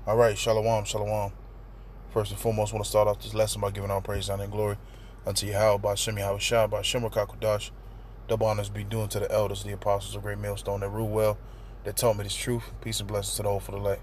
All right, shalom, shalom. First and foremost, I want to start off this lesson by giving all praise, honor, and glory unto Yahweh, Ba'Shem Yahweh Shai, Ba'Shem Rakakudash. Double honors be due unto the elders, the apostles of Great Millstone that rule well, that taught me this truth. Peace and blessings to the whole for the elect.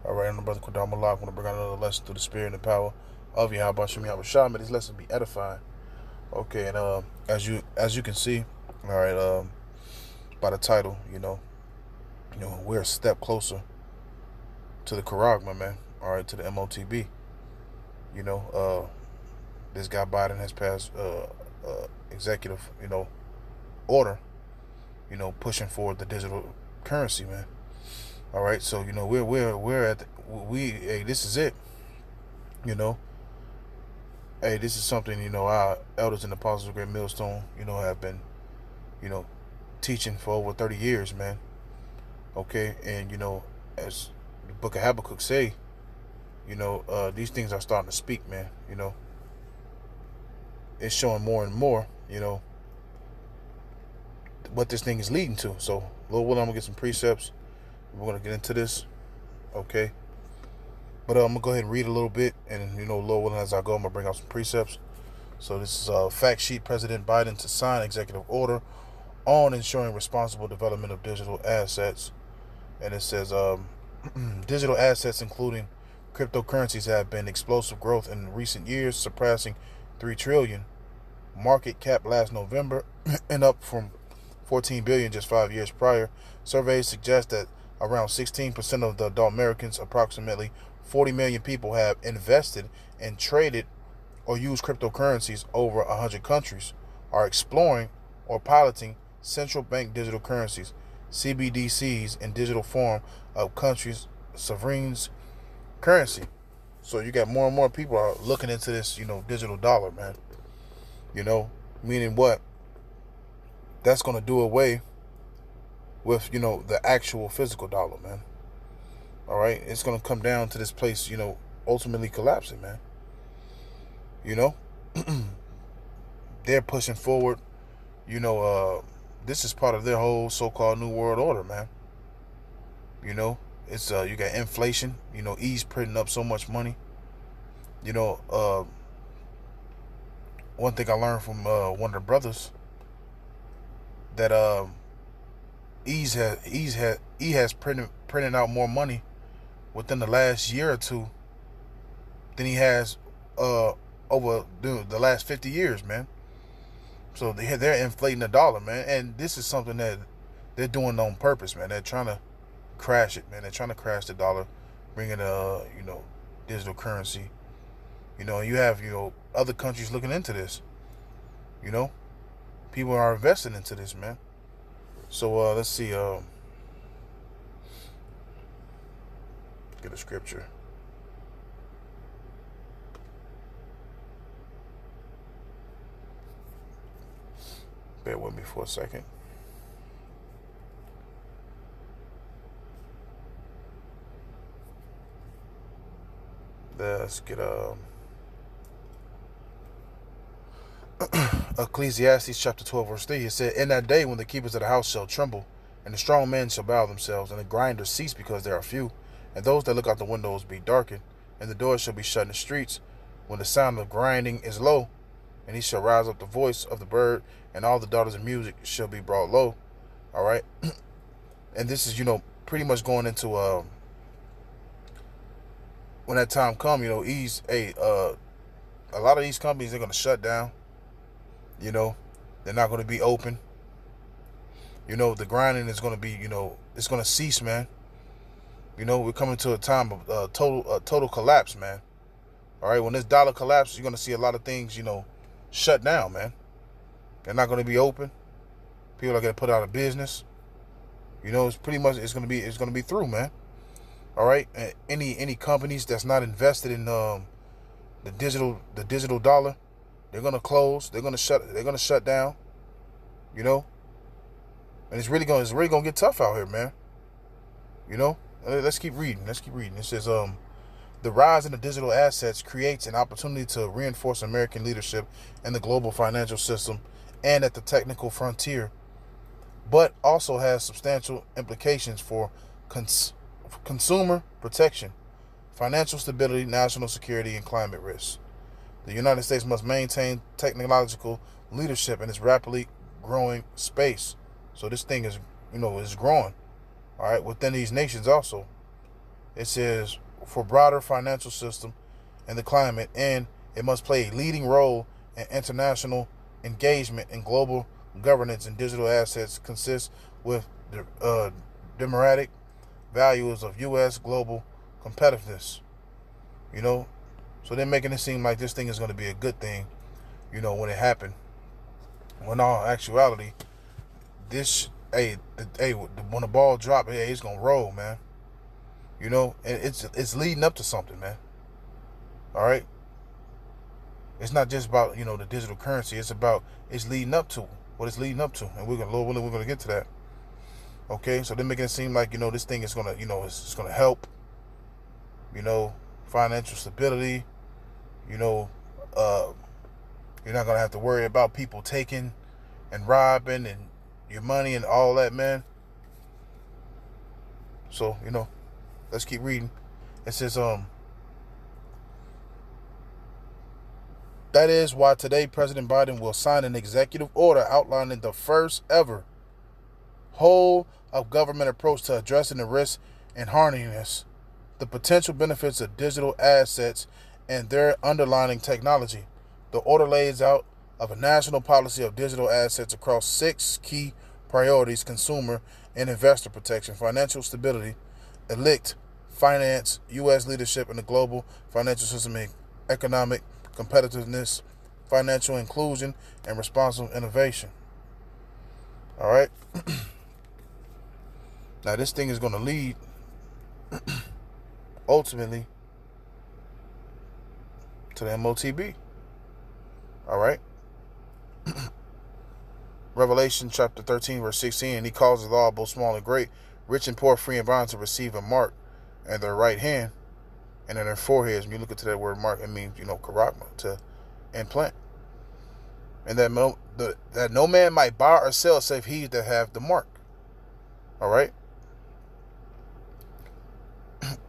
All right, I'm the brother Kodam Malak. I want to bring out another lesson through the spirit and the power of Yahweh, Ba'Shem Yahweh Shai. May this lesson be edifying. Okay, and as you can see, all right, by the title, we're a step closer to the Charagma, man. All right, to the MOTB. This guy Biden has passed executive, order, pushing forward the digital currency, man. All right, so we're at hey, this is it. Hey, this is something our elders and apostles of Great Millstone, have been, teaching for over 30 years, man. Okay, and as the Book of Habakkuk say, these things are starting to speak, man. It's showing more and more, what this thing is leading to. So, Lord willing, I'm gonna get some precepts. We're gonna get into this, okay? But I'm gonna go ahead and read a little bit, and Lord willing, as I go, I'm gonna bring out some precepts. So this is a fact sheet: President Biden to sign executive order on ensuring responsible development of digital assets, and it says digital assets, including cryptocurrencies, have been explosive growth in recent years, surpassing 3 trillion market cap last November and up from 14 billion just 5 years prior. Surveys suggest that around 16% of the adult Americans, approximately 40 million people, have invested and traded or used cryptocurrencies. Over 100 countries are exploring or piloting central bank digital currencies, CBDCs, in digital form of countries' sovereign currency. So you got more and more people are looking into this, digital dollar, man. Meaning what? That's going to do away with, the actual physical dollar, man. All right? It's going to come down to this place, ultimately collapsing, man. They're pushing forward, this is part of their whole so-called New World Order, man. It's you got inflation, ease printing up so much money. One thing I learned from one of the brothers, that he has printed out more money within the last year or two than he has over the last 50 years, man. So they're inflating the dollar, man, and this is something that they're doing on purpose, man. They're trying to crash it, man. They're trying to crash the dollar, bring in digital currency. You have other countries looking into this. People are investing into this, man. So let's see. Get a scripture. Bear with me for a second. Let's get Ecclesiastes chapter 12 verse 3. It said, "In that day when the keepers of the house shall tremble, and the strong men shall bow themselves, and the grinders cease because there are few, and those that look out the windows be darkened, and the doors shall be shut in the streets, when the sound of grinding is low, and he shall rise up the voice of the bird, and all the daughters of music shall be brought low." All right. And this is, pretty much going into when that time come, a lot of these companies are going to shut down. They're not going to be open. The grinding is going to be, it's going to cease, man. We're coming to a time of total collapse, man. All right, when this dollar collapses, you're going to see a lot of things, shut down, man. They're not going to be open. People are going to put out of business. It's pretty much it's going to be through, man. All right, any companies that's not invested in the digital dollar, they're gonna close. They're gonna shut down. And it's really gonna get tough out here, man. Let's keep reading. It says the rise in the digital assets creates an opportunity to reinforce American leadership in the global financial system and at the technical frontier, but also has substantial implications for consumer protection, financial stability, national security, and climate risks. The United States must maintain technological leadership in its rapidly growing space. So this thing is, is growing. All right, within these nations also. It says for broader financial system and the climate, and it must play a leading role in international engagement and global governance, and digital assets consist with the democratic values of U.S. global competitiveness. So they're making it seem like this thing is going to be a good thing, when it happened. When all actuality, when the ball drop, it's going to roll, man. And it's leading up to something, man. All right. It's not just about, the digital currency. It's leading up to what it's leading up to. And Lord willing, we're going to get to that. Okay. So they're making it seem like, this thing is going to, it's going to help, financial stability, you're not going to have to worry about people taking and robbing and your money and all that, man. So, let's keep reading. It says, that is why today President Biden will sign an executive order outlining the first ever whole of government approach to addressing the risks and harnessing the potential benefits of digital assets and their underlying technology. The order lays out of a national policy of digital assets across 6 key priorities: consumer and investor protection, financial stability, elect finance, U.S. leadership in the global financial system, and economic competitiveness, financial inclusion, and responsible innovation. All right. Now, this thing is going to lead ultimately to the MOTB. All right. Revelation chapter 13, verse 16, and he causes all, both small and great, rich and poor, free and bond, to receive a mark in their right hand and in their foreheads. When you look into that word mark, it means, charagma, to implant. And that no man might buy or sell save he that have the mark. All right.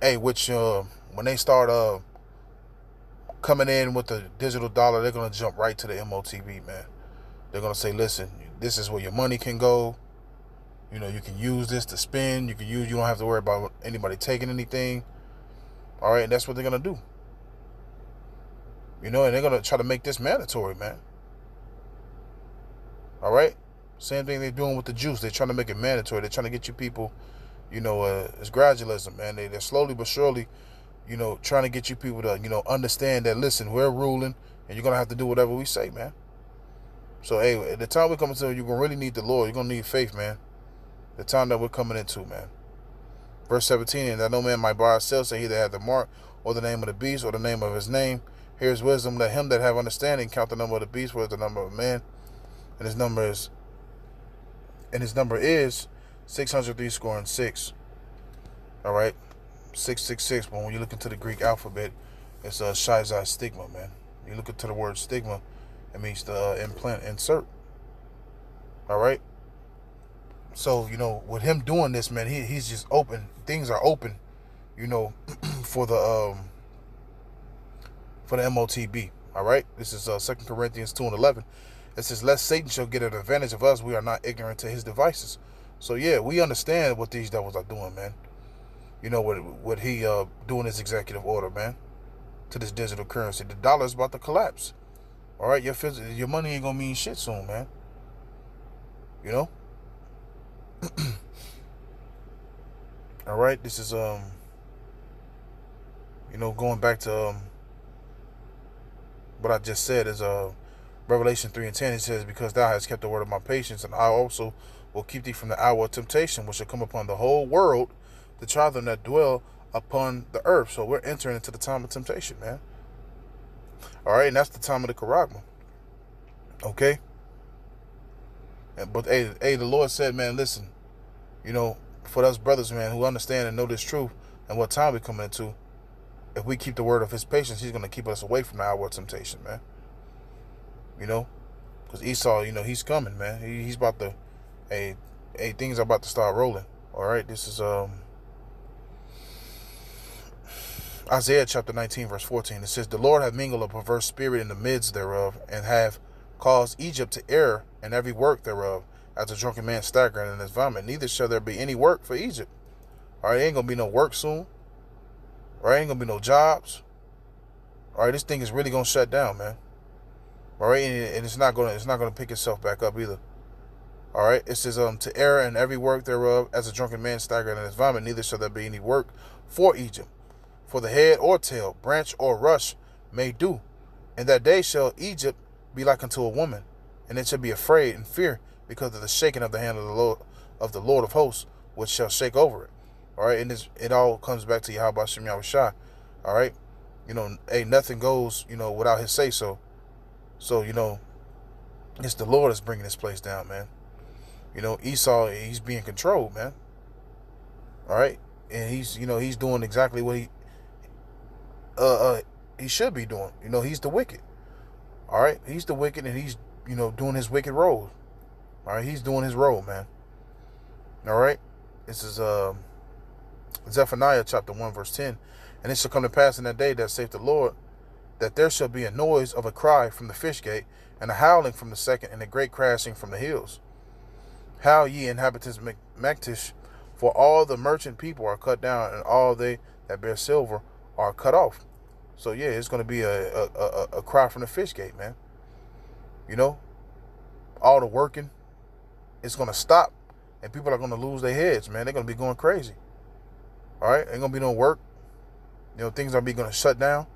Hey, which when they start coming in with the digital dollar, they're gonna jump right to the MOTB, man. They're gonna say, listen, this is where your money can go. You can use this to spend. You don't have to worry about anybody taking anything. All right, and that's what they're gonna do. And they're gonna try to make this mandatory, man. All right, same thing they're doing with the juice. They're trying to make it mandatory. They're trying to get you people, it's gradualism, man. They're slowly but surely, trying to get you people to, understand that, listen, we're ruling, and you're gonna have to do whatever we say, man. So, hey, at the time we're coming to, you're gonna really need the Lord. You're gonna need faith, man. The time that we're coming into, man. Verse 17, and that no man might buy or sell, say he that hath the mark, or the name of the beast, or the name of his name. Here's wisdom. Let him that have understanding count the number of the beast, what is the number of man, and his number is 636. All right, 666. But when you look into the Greek alphabet, it's a shizai stigma, man. You look into the word stigma, it means to implant, insert. All right. So, with him doing this, man, he's just open. Things are open, for the MOTB. All right. This is 2 Corinthians 2:11. It says, lest Satan shall get an advantage of us, we are not ignorant to his devices. So, yeah, we understand what these devils are doing, man. What he doing his executive order, man, to this digital currency. The dollar is about to collapse. All right. Your money ain't going to mean shit soon, man. All right, this is going back to what I just said is Revelation 3:10. It says, because thou hast kept the word of my patience, and I also will keep thee from the hour of temptation, which shall come upon the whole world to try them that dwell upon the earth. So we're entering into the time of temptation, man. All right, and that's the time of the Charagma. Okay. But hey, the Lord said, man, listen, for us brothers, man, who understand and know this truth and what time we're coming into, if we keep the word of his patience, he's going to keep us away from the hour of temptation, man. Because Esau, he's coming, man. He's about to, things are about to start rolling. All right, this is Isaiah chapter 19, verse 14. It says, the Lord hath mingled a perverse spirit in the midst thereof, and have caused Egypt to err in every work thereof, as a drunken man staggering in his vomit. Neither shall there be any work for Egypt. All right, ain't gonna be no work soon. All right, ain't gonna be no jobs. All right, this thing is really gonna shut down, man. All right, and it's not gonna pick itself back up either. All right, it says to err in every work thereof, as a drunken man staggering in his vomit. Neither shall there be any work for Egypt. For the head or tail, branch or rush may do. In that day shall Egypt be like unto a woman, and it shall be afraid and fear because of the shaking of the hand of the Lord of hosts, which shall shake over it. All right, and it all comes back to Yahweh Shem Yahushua. All right, hey, nothing goes, without his say so. So, it's the Lord that's bringing this place down, man. Esau, he's being controlled, man. All right, and he's doing exactly what he should be doing. He's the wicked. All right, he's the wicked, and he's doing his wicked role. All right, he's doing his role, man. All right, this is Zephaniah chapter 1 verse 10. And it shall come to pass in that day, that saith the Lord, that there shall be a noise of a cry from the fish gate, and a howling from the second, and a great crashing from the hills. Howl ye inhabitants Maktish, for all the merchant people are cut down, and all they that bear silver are cut off. So yeah, it's going to be a cry from the fish gate, man. All the working, it's going to stop, and people are going to lose their heads, man. They're going to be going crazy. All right, ain't going to be no work. Things are going to shut down.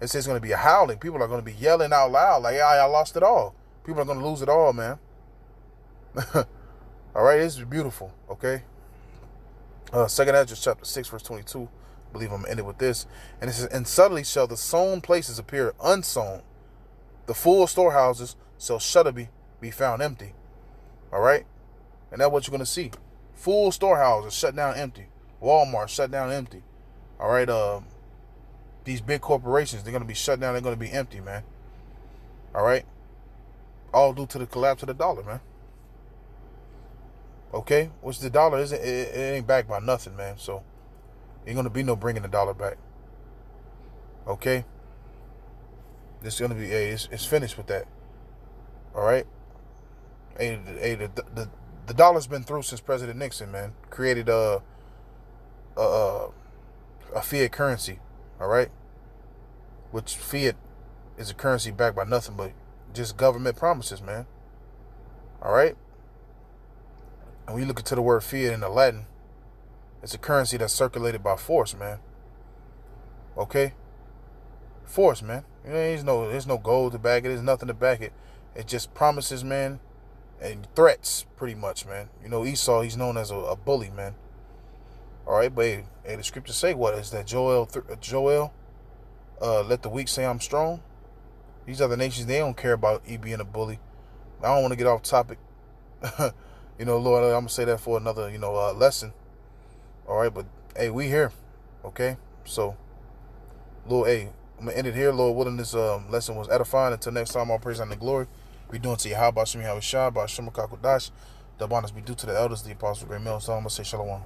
It says it's going to be a howling. People are going to be yelling out loud like, I lost it all. People are going to lose it all, man. All right, this is beautiful, okay? 2nd Ezra chapter 6, verse 22. I believe I'm going to end it with this. And it says, and suddenly shall the sown places appear unsown. The full storehouses shall shudder be found empty. All right? And that's what you're going to see. Full storehouses shut down empty. Walmart shut down empty. All right? These big corporations, they're going to be shut down. They're going to be empty, man. All right? All due to the collapse of the dollar, man. Okay? Which the dollar isn't, it ain't backed by nothing, man. So, ain't going to be no bringing the dollar back. Okay? It's going to be, it's finished with that. All right? The dollar's been through since President Nixon, man. Created a fiat currency. All right? Which fiat is a currency backed by nothing but just government promises, man. All right? And when you look into the word fiat in the Latin, it's a currency that's circulated by force, man. Okay? Force, man. There's no gold to back it. There's nothing to back it. It just promises, man, and threats, pretty much, man. Esau, he's known as a bully, man. All right, but hey, the scriptures say what? Is that Joel, let the weak say I'm strong? These other nations, they don't care about being a bully. I don't want to get off topic. Lord, I'm going to say that for another, lesson. All right, but, hey, we here, okay? So, Lord, hey, I'm going to end it here. Lord willing, this lesson was edifying. Until next time, all praise and the glory. We doing to Yahweh Shem Yahushua, by Shema Kakodash. The honors be due to the elders, the apostles, great males. So I'm going to say shalom.